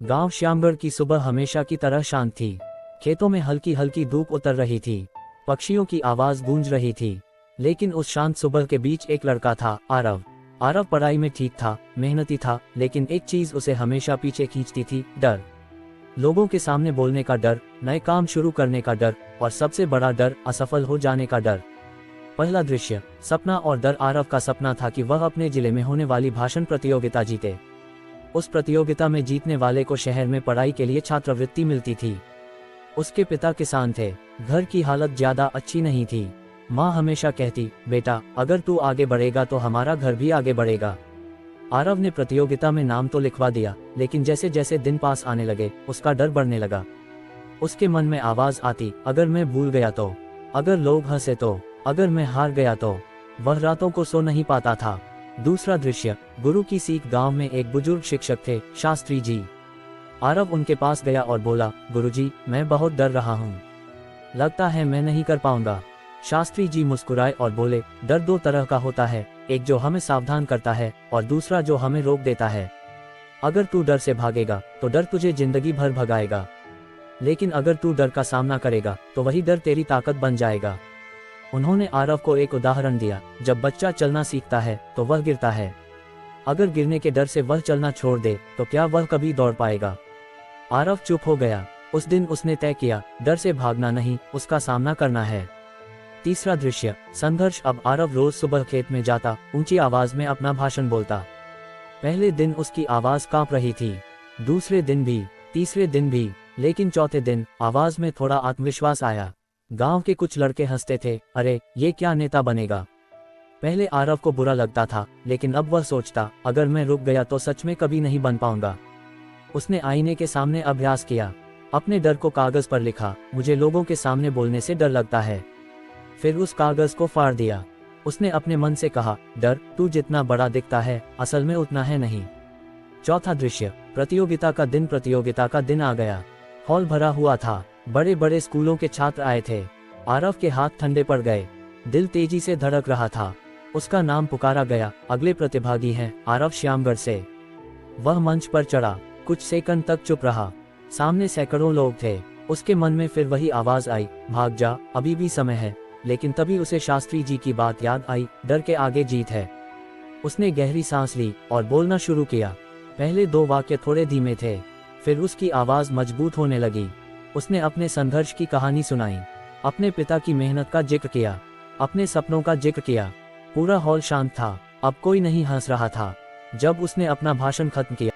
गांव श्यामगढ़ की सुबह हमेशा की तरह शांत थी। खेतों में हल्की हल्की धूप उतर रही थी, पक्षियों की आवाज गूंज रही थी। लेकिन उस शांत सुबह के बीच एक लड़का था, आरव। आरव पढ़ाई में ठीक था, मेहनती था, लेकिन एक चीज उसे हमेशा पीछे खींचती थी, डर। लोगों के सामने बोलने का डर, नए काम शुरू करने का डर, और सबसे बड़ा डर, असफल हो जाने का डर। पहला दृश्य, सपना और डर। आरव का सपना था कि वह अपने जिले में होने वाली भाषण प्रतियोगिता जीते। उस प्रतियोगिता में जीतने वाले को शहर में पढ़ाई के लिए छात्रवृत्ति मिलती थी। उसके पिता किसान थे, घर की हालत ज्यादा अच्छी नहीं थी। माँ हमेशा कहती, बेटा अगर तू आगे बढ़ेगा तो हमारा घर भी आगे बढ़ेगा। आरव ने प्रतियोगिता में नाम तो लिखवा दिया, लेकिन जैसे जैसे दिन पास आने लगे उसका डर बढ़ने लगा। उसके मन में आवाज आती, अगर मैं भूल गया तो, अगर लोग हंसे तो, अगर मैं हार गया तो। वह रातों को सो नहीं पाता था। दूसरा दृश्य, गुरु की सीख। गांव में एक बुजुर्ग शिक्षक थे, शास्त्री जी। आरव उनके पास गया और बोला, गुरुजी मैं बहुत डर रहा हूँ, लगता है मैं नहीं कर पाऊंगा। शास्त्री जी मुस्कुराए और बोले, डर दो तरह का होता है, एक जो हमें सावधान करता है और दूसरा जो हमें रोक देता है। अगर तू डर से भागेगा तो डर तुझे जिंदगी भर भगाएगा, लेकिन अगर तू डर का सामना करेगा तो वही डर तेरी ताकत बन जाएगा। उन्होंने आरव को एक उदाहरण दिया, जब बच्चा चलना सीखता है तो वह गिरता है। अगर गिरने के डर से वह चलना छोड़ दे तो क्या वह कभी दौड़ पाएगा। आरव चुप हो गया। उस दिन उसने तय किया, डर से भागना नहीं, उसका सामना करना है। तीसरा दृश्य, संघर्ष। अब आरव रोज सुबह खेत में जाता, ऊंची आवाज में अपना भाषण बोलता। पहले दिन उसकी आवाज कांप रही थी, दूसरे दिन भी, तीसरे दिन भी, लेकिन चौथे दिन आवाज में थोड़ा आत्मविश्वास आया। गांव के कुछ लड़के हंसते थे, अरे ये क्या नेता बनेगा। पहले आरव को बुरा लगता था, लेकिन अब वह सोचता, अगर मैं रुक गया तो सच में कभी नहीं बन पाऊंगा। उसने आईने के सामने अभ्यास किया, अपने डर को कागज पर लिखा, मुझे लोगों के सामने बोलने से डर लगता है। फिर उस कागज को फाड़ दिया। उसने अपने मन से कहा, डर तू जितना बड़ा दिखता है असल में उतना है नहीं। चौथा दृश्य, प्रतियोगिता का दिन। प्रतियोगिता का दिन आ गया। हॉल भरा हुआ था, बड़े बड़े स्कूलों के छात्र आए थे। आरव के हाथ ठंडे पड़ गए, दिल तेजी से धड़क रहा था। उसका नाम पुकारा गया, अगले प्रतिभागी हैं आरव श्यामगढ़ से। वह मंच पर चढ़ा, कुछ सेकंड तक चुप रहा। सामने सैकड़ों लोग थे। उसके मन में फिर वही आवाज आई, भाग जा, अभी भी समय है। लेकिन तभी उसे शास्त्री जी की बात याद आई, डर के आगे जीत है। उसने गहरी सांस ली और बोलना शुरू किया। पहले दो वाक्य थोड़े धीमे थे, फिर उसकी आवाज मजबूत होने लगी। उसने अपने संघर्ष की कहानी सुनाई, अपने पिता की मेहनत का जिक्र किया, अपने सपनों का जिक्र किया। पूरा हॉल शांत था, अब कोई नहीं हंस रहा था। जब उसने अपना भाषण खत्म किया